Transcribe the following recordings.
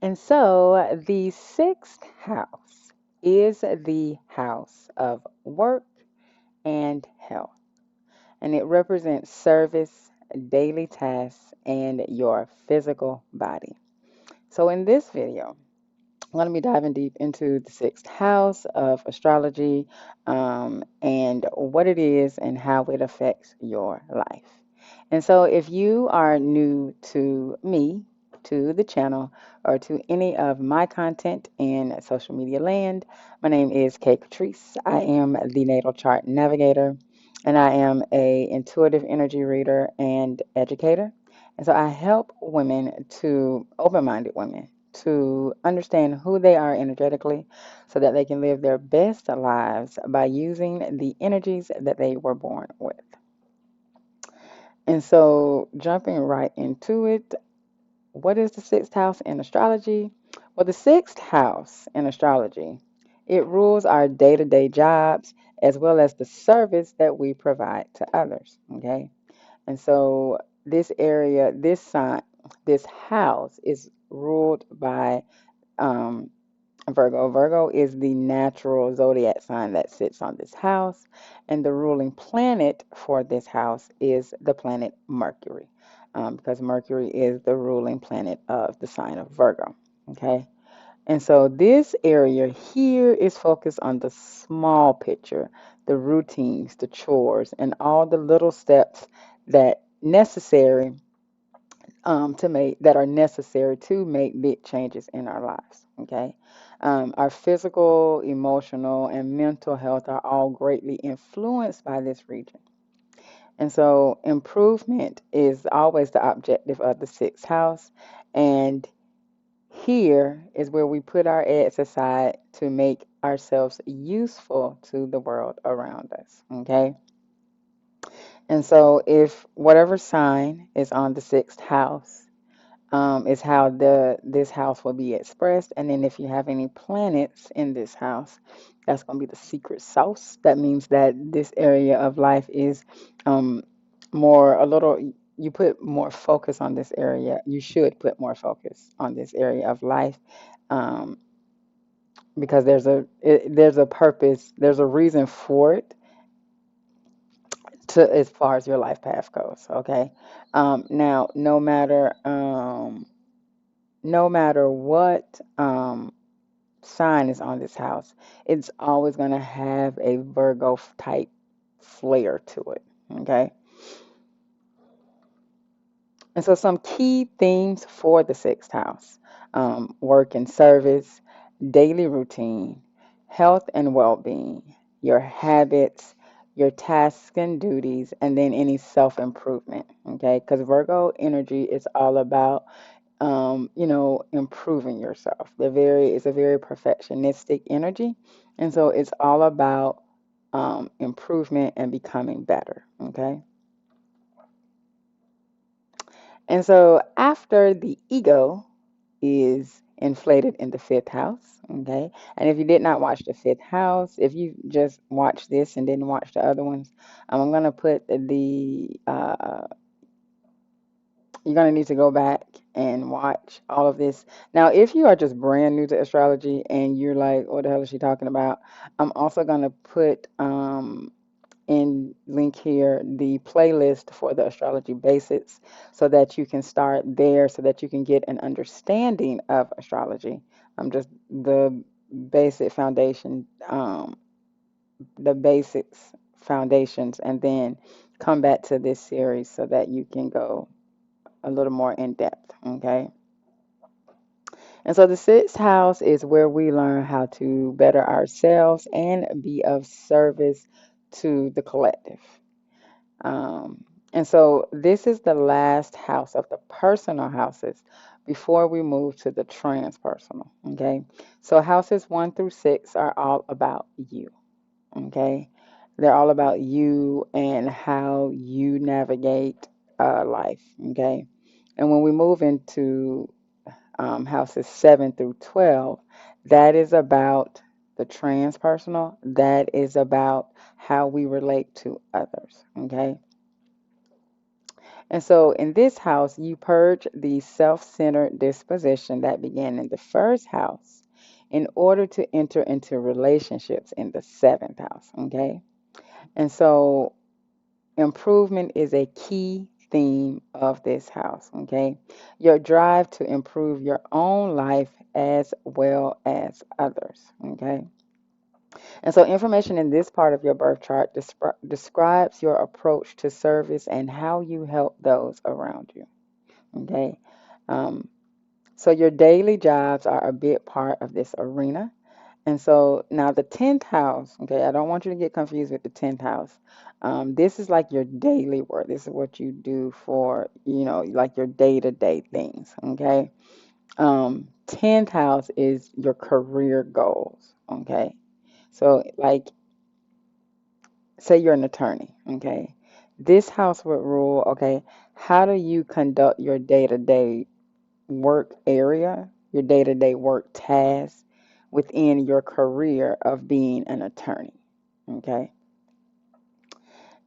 And so the sixth house is the house of work and health, and it represents service, daily tasks, and your physical body. So in this video, I'm going to be diving deep into the sixth house of astrology, and what it is and how it affects your life. And so, if you are new to me, to the channel, or to any of my content in social media land, my name is Kay Patrice. I am the Natal Chart Navigator, and I am a intuitive energy reader and educator. And so, I help women to open-minded women to understand who they are energetically so that they can live their best lives by using the energies that they were born with. And so, jumping right into it, what is the sixth house in astrology? Well, the sixth house in astrology, it rules our day-to-day jobs as well as the service that we provide to others. Okay. And so this area, this sign, this house is ruled by um, Virgo. Virgo is the natural zodiac sign that sits on this house, and the ruling planet for this house is the planet Mercury, because Mercury is the ruling planet of the sign of Virgo. Okay, and so this area here is focused on the small picture, the routines, the chores, and all the little steps that necessary to make that are necessary to make big changes in our lives. Okay, our physical, emotional, and mental health are all greatly influenced by this region, and so improvement is always the objective of the sixth house. And here is where we put our eggs aside to make ourselves useful to the world around us. Okay. And so, if whatever sign is on the sixth house, is how this house will be expressed. And then if you have any planets in this house, that's going to be the secret sauce. That means that this area of life is um, more a little. You put more focus on this area. You should put more focus on this area of life, um, because there's a purpose. There's a reason for it to as far as your life path goes. Okay. Now, no matter what sign is on this house, it's always going to have a Virgo type flair to it. Okay. And so, some key themes for the sixth house: work and service, daily routine, health and well being, your habits, your tasks and duties, and then any self improvement. Okay. Because Virgo energy is all about improving yourself. It's a very perfectionistic energy, and so it's all about improvement and becoming better. Okay, and so after the ego is inflated in the fifth house. Okay, and if you did not watch the fifth house, if you just watched this and didn't watch the other ones, I'm gonna put the you're going to need to go back and watch all of this. Now, if you are just brand new to astrology and you're like, what the hell is she talking about? I'm also going to put in link here the playlist for the astrology basics so that you can start there so that you can get an understanding of astrology. Just the basic foundation, the basics foundations, and then come back to this series so that you can go a little more in depth. Okay. And so the sixth house is where we learn how to better ourselves and be of service to the collective. And so this is the last house of the personal houses before we move to the transpersonal. Okay. So houses 1 through 6 are all about you. Okay. They're all about you and how you navigate life. Okay. And when we move into houses 7 through 12, that is about the transpersonal. That is about how we relate to others. Okay. And so in this house, you purge the self centered disposition that began in the first house in order to enter into relationships in the seventh house. Okay. And so improvement is a key theme of this house. Okay. Your drive to improve your own life as well as others. Okay. And so, information in this part of your birth chart describes your approach to service and how you help those around you. Okay. Um, so, your daily jobs are a big part of this arena. And so, now the 10th house, okay, I don't want you to get confused with the 10th house. This is like your daily work. This is what you do for, like your day to day things. Okay. 10th house is your career goals. Okay. So, like, say you're an attorney, okay? This house would rule, okay, how do you conduct your day-to-day work area, your day-to-day work tasks within your career of being an attorney, okay?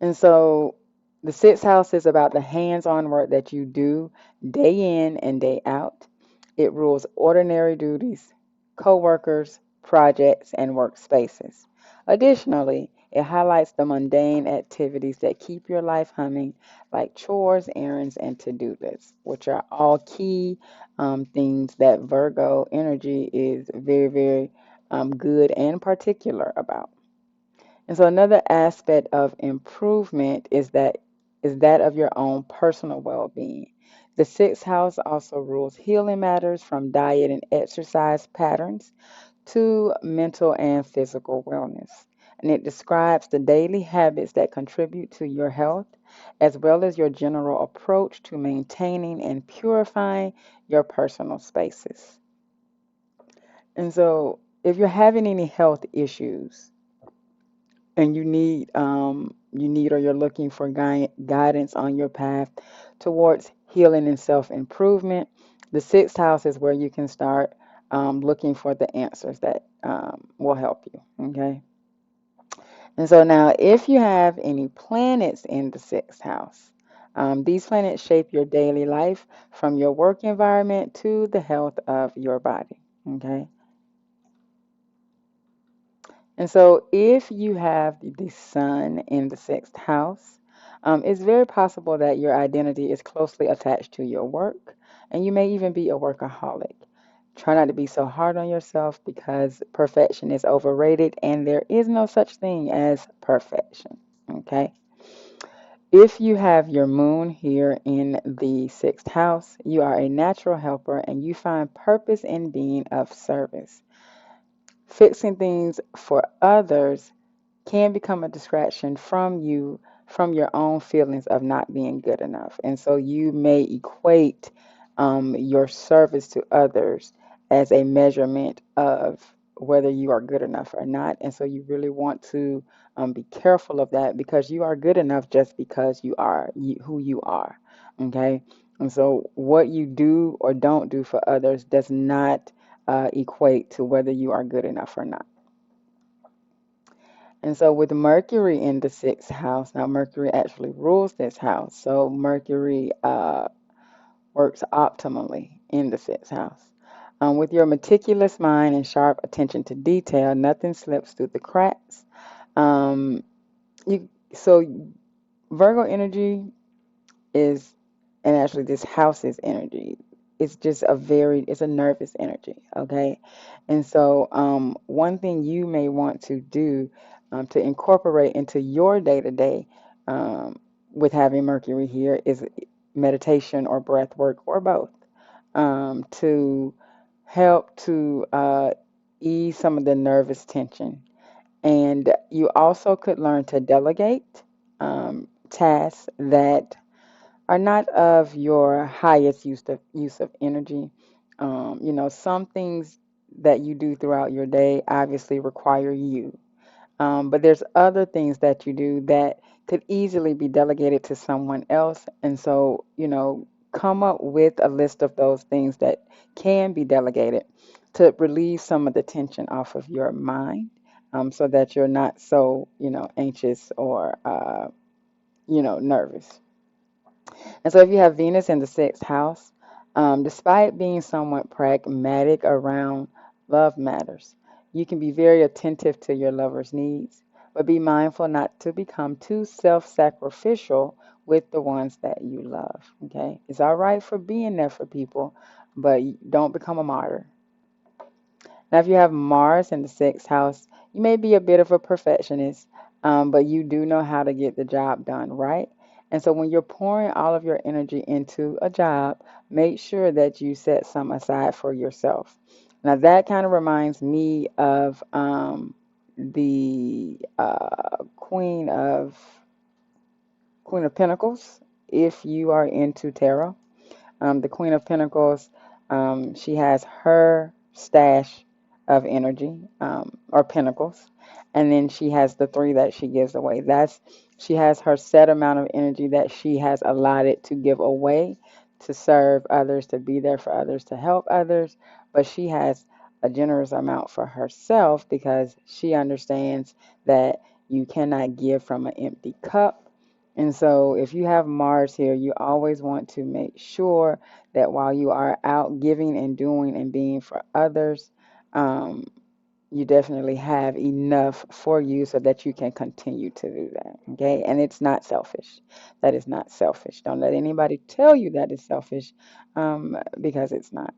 And so the sixth house is about the hands on work that you do day in and day out. It rules ordinary duties, co workers, projects, and workspaces. Additionally, it highlights the mundane activities that keep your life humming, like chores, errands, and to do lists, which are all key things that Virgo energy is very, very good and particular about. And so another aspect of improvement is that of your own personal well-being. The sixth house also rules healing matters from diet and exercise patterns to mental and physical wellness. And it describes the daily habits that contribute to your health, as well as your general approach to maintaining and purifying your personal spaces. And so, if you're having any health issues, and you need or you're looking for guidance on your path towards healing and self-improvement, the sixth house is where you can start looking for the answers that will help you. Okay. And so now, if you have any planets in the sixth house, these planets shape your daily life from your work environment to the health of your body. Okay. And so, if you have the sun in the sixth house, it's very possible that your identity is closely attached to your work, and you may even be a workaholic. Try not to be so hard on yourself because perfection is overrated, and there is no such thing as perfection. Okay. If you have your moon here in the sixth house, you are a natural helper and you find purpose in being of service. Fixing things for others can become a distraction from your own feelings of not being good enough. And so you may equate your service to others as a measurement of whether you are good enough or not. And so you really want to be careful of that because you are good enough just because who you are. Okay. And so what you do or don't do for others does not equate to whether you are good enough or not. And so with Mercury in the sixth house, now Mercury actually rules this house. So Mercury works optimally in the sixth house. With your meticulous mind and sharp attention to detail, nothing slips through the cracks. Um, so Virgo energy is, and actually this house's energy, it's a nervous energy, okay? And so one thing you may want to do to incorporate into your day to day with having Mercury here is meditation or breath work or both to help to ease some of the nervous tension. And you also could learn to delegate tasks that are not of your highest use of energy. Some things that you do throughout your day obviously require you, but there's other things that you do that could easily be delegated to someone else. And so, come up with a list of those things that can be delegated to relieve some of the tension off of your mind, so that you're not so, anxious or, nervous. And so if you have Venus in the sixth house, despite being somewhat pragmatic around love matters, you can be very attentive to your lover's needs, but be mindful not to become too self-sacrificial with the ones that you love. Okay, it's all right for being there for people, but don't become a martyr. Now, if you have Mars in the sixth house, you may be a bit of a perfectionist, but you do know how to get the job done, right? And so when you're pouring all of your energy into a job, make sure that you set some aside for yourself. Now, that kind of reminds me of the Queen of Pentacles, if you are into tarot. The Queen of Pentacles, she has her stash of energy, or pentacles, and then she has the three that she gives away. She has her set amount of energy that she has allotted to give away, to serve others, to be there for others, to help others, but she has a generous amount for herself because she understands that you cannot give from an empty cup. And so, if you have Mars here, you always want to make sure that while you are out giving and doing and being for others, um, you definitely have enough for you so that you can continue to do that. Okay. And it's not selfish. That is not selfish. Don't let anybody tell you that is selfish, because it's not.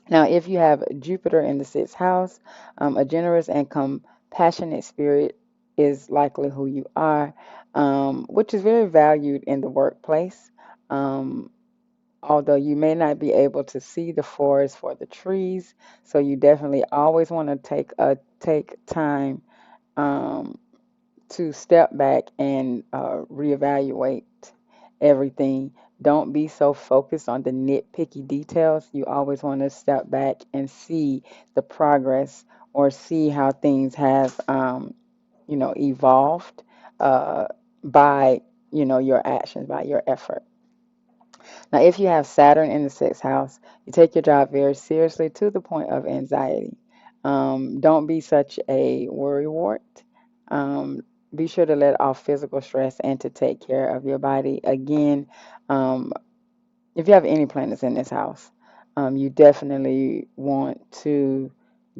Now, if you have Jupiter in the sixth house, a generous and compassionate spirit is likely who you are, which is very valued in the workplace. Um, Although you may not be able to see the forest for the trees, so you definitely always want to take time, um, to step back and reevaluate everything. Don't be so focused on the nitpicky details. You always want to step back and see the progress, or see how things have, evolved, uh, by, your actions, by your effort. Now, if you have Saturn in the sixth house, you take your job very seriously to the point of anxiety. Don't be such a worrywart. Um, be sure to let off physical stress and to take care of your body. Again, um, if you have any planets in this house, you definitely want to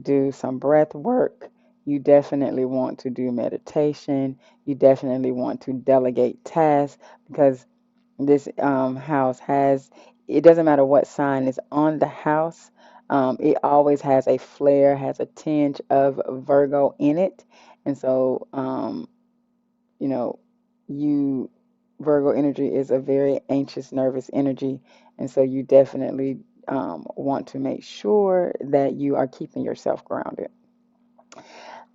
do some breath work. You definitely want to do meditation. You definitely want to delegate tasks, because this house has, it doesn't matter what sign is on the house, it always has a flair, has a tinge of Virgo in it. And so, you know, you, Virgo energy is a very anxious, nervous energy. And so you definitely want to make sure that you are keeping yourself grounded.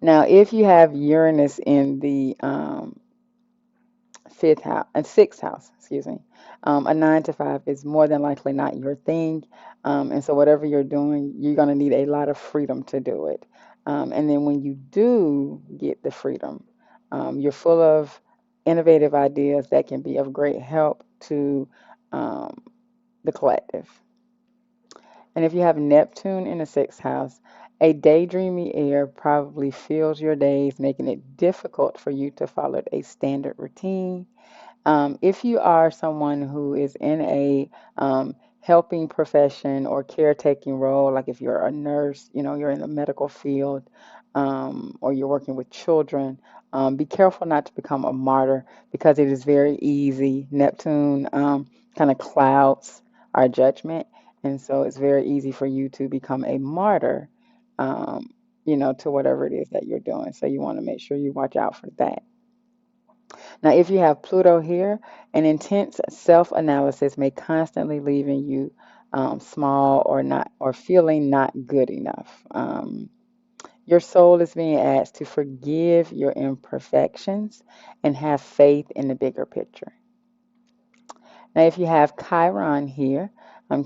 Now, if you have Uranus in the fifth house and sixth house, excuse me. A 9 to 5 is more than likely not your thing, and so whatever you're doing, you're going to need a lot of freedom to do it. And then when you do get the freedom, you're full of innovative ideas that can be of great help to, um, the collective. And if you have Neptune in the sixth house, a daydreamy air probably fills your days, making it difficult for you to follow a standard routine. If you are someone who is in a helping profession or caretaking role, like if you're a nurse, you're in the medical field, or you're working with children, be careful not to become a martyr, because it is very easy. Neptune kind of clouds our judgment, and so it's very easy for you to become a martyr, um, to whatever it is that you're doing. So you want to make sure you watch out for that. Now, if you have Pluto here, an intense self-analysis may constantly leaving you small, or not, or feeling not good enough. Your soul is being asked to forgive your imperfections and have faith in the bigger picture. Now, if you have Chiron here,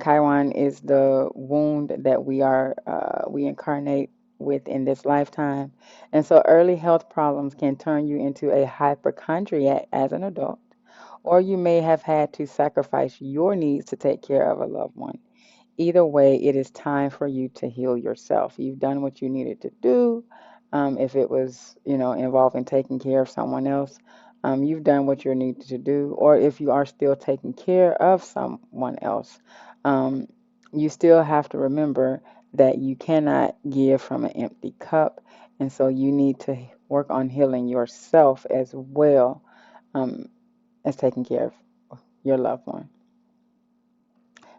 Chiron is the wound that we incarnate with in this lifetime, and so early health problems can turn you into a hypochondriac as an adult, or you may have had to sacrifice your needs to take care of a loved one. Either way, it is time for you to heal yourself. You've done what you needed to do. If it was, involving taking care of someone else, you've done what you're needed to do, or if you are still taking care of someone else, um, you still have to remember that you cannot give from an empty cup. And so you need to work on healing yourself as well, um, as taking care of your loved one.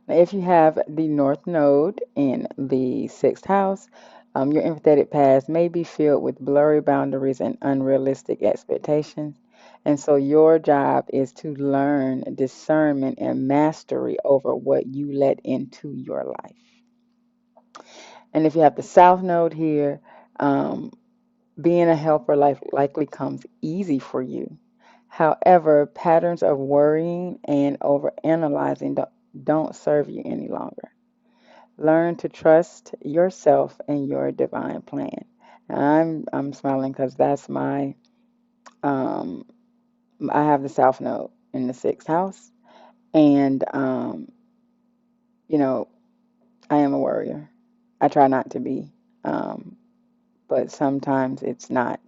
Now, if you have the North Node in the sixth house, your empathetic past may be filled with blurry boundaries and unrealistic expectations. And so, your job is to learn discernment and mastery over what you let into your life. And if you have the South Node here, um, being a helper likely comes easy for you. However, patterns of worrying and overanalyzing don't serve you any longer. Learn to trust yourself and your divine plan. And I'm smiling because that's my um I have the South Node in the sixth house, and you know I am a worrier. I try not to be, um, but sometimes it's not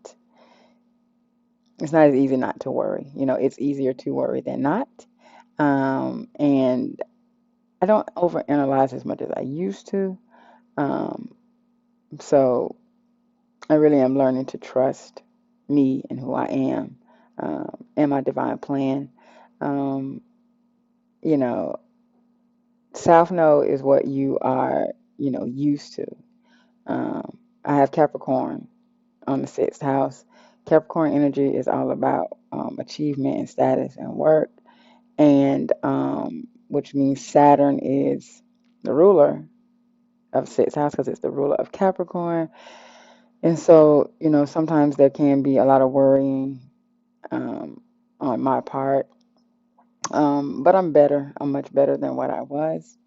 as easy not to worry. It's easier to worry than not, and I don't overanalyze as much as I used to. Um, so I really am learning to trust me and who I am, and my divine plan. Um, you know, South Node is what you are, used to. I have Capricorn on the sixth house. Capricorn energy is all about achievement and status and work, and which means Saturn is the ruler of sixth house because it's the ruler of Capricorn. And so, sometimes there can be a lot of worrying um, on my part. But I'm better. I'm much better than what I was.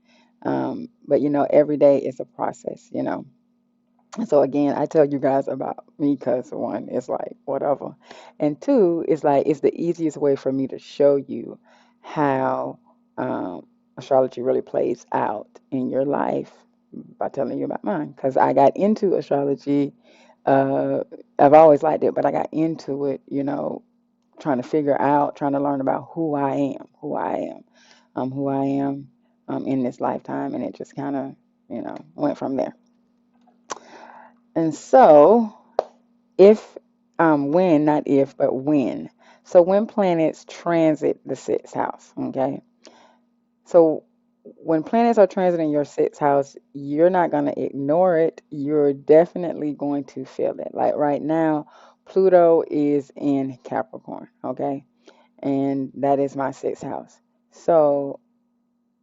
But every day is a process. And so again, I tell you guys about me because one, it's like whatever, and two, it's like it's the easiest way for me to show you how astrology really plays out in your life by telling you about mine. Because I got into astrology. Uh, I've always liked it, but I got into it, trying to figure out, trying to learn about who I am in this lifetime, and it just kind of, went from there. And so, if, when, not if, but when. So when planets transit the sixth house, okay? So when planets are transiting your sixth house, you're not going to ignore it. You're definitely going to feel it. Like right now, Pluto is in Capricorn, okay? And that is my sixth house. So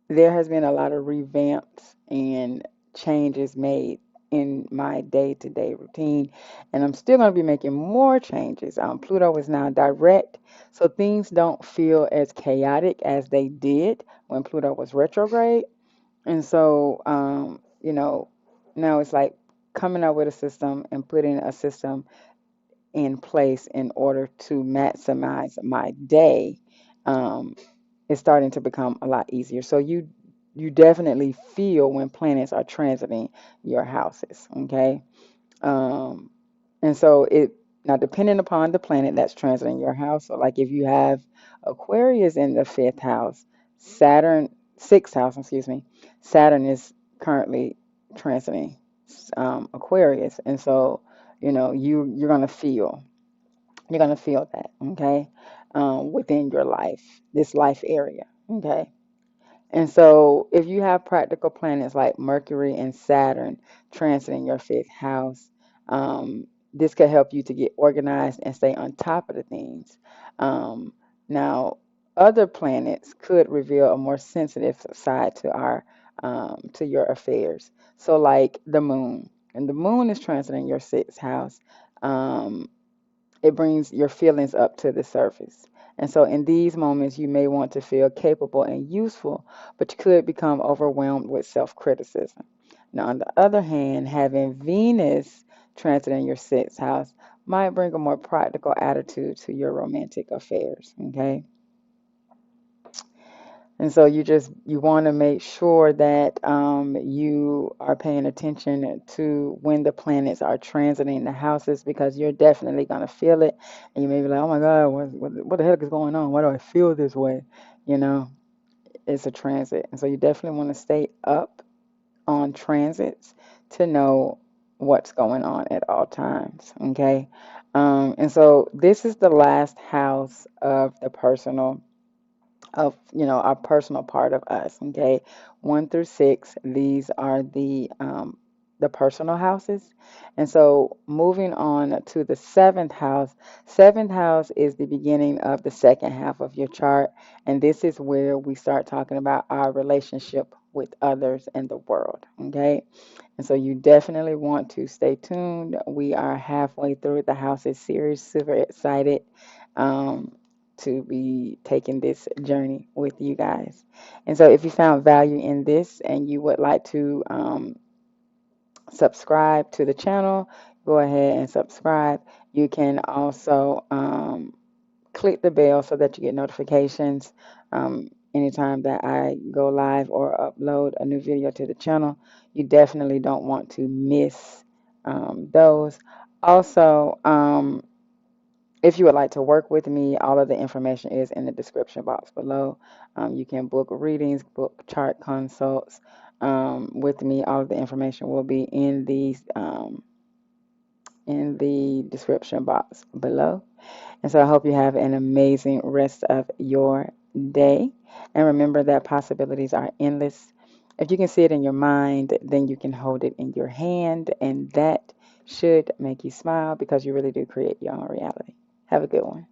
there has been a lot of revamps and changes made in my day-to-day routine, and I'm still going to be making more changes. Pluto is now direct, so things don't feel as chaotic as they did when Pluto was retrograde. And so, now it's like coming up with a system and putting a system in place in order to maximize my day. Um, is starting to become a lot easier. So you definitely feel when planets are transiting your houses, okay? Um, and so it now depending upon the planet that's transiting your house. So like if you have Aquarius in the fifth house, sixth house, excuse me, Saturn is currently transiting Aquarius, and so you're gonna feel that, okay, within your life, this life area, okay. And so, if you have practical planets like Mercury and Saturn transiting your fifth house, this could help you to get organized and stay on top of the things. Um, Now, other planets could reveal a more sensitive side to your affairs. So, like the moon, and the moon is transiting your sixth house. Um, it brings your feelings up to the surface. And so, in these moments, you may want to feel capable and useful, but you could become overwhelmed with self criticism. Now, on the other hand, having Venus transit in your sixth house might bring a more practical attitude to your romantic affairs. Okay. And so you want to make sure that you are paying attention to when the planets are transiting the houses, because you're definitely going to feel it. And you may be like, oh my God, what the heck is going on? Why do I feel this way? You know, it's a transit. And so you definitely want to stay up on transits to know what's going on at all times. Okay. And so this is the last house of the personal, of our personal part of us. Okay, 1 through 6, these are the personal houses. And so moving on to the seventh house is the beginning of the second half of your chart, and this is where we start talking about our relationship with others and the world. Okay, and so you definitely want to stay tuned. We are halfway through the houses series. Super excited um, to be taking this journey with you guys. And so if you found value in this and you would like to subscribe to the channel, go ahead and subscribe. You can also click the bell so that you get notifications anytime that I go live or upload a new video to the channel. You definitely don't want to miss those. Also, if you would like to work with me, all of the information is in the description box below. You can book readings, book chart consults with me. All of the information will be in the description box below. And so I hope you have an amazing rest of your day. And remember that possibilities are endless. If you can see it in your mind, then you can hold it in your hand, and that should make you smile, because you really do create your own reality. Have a good one.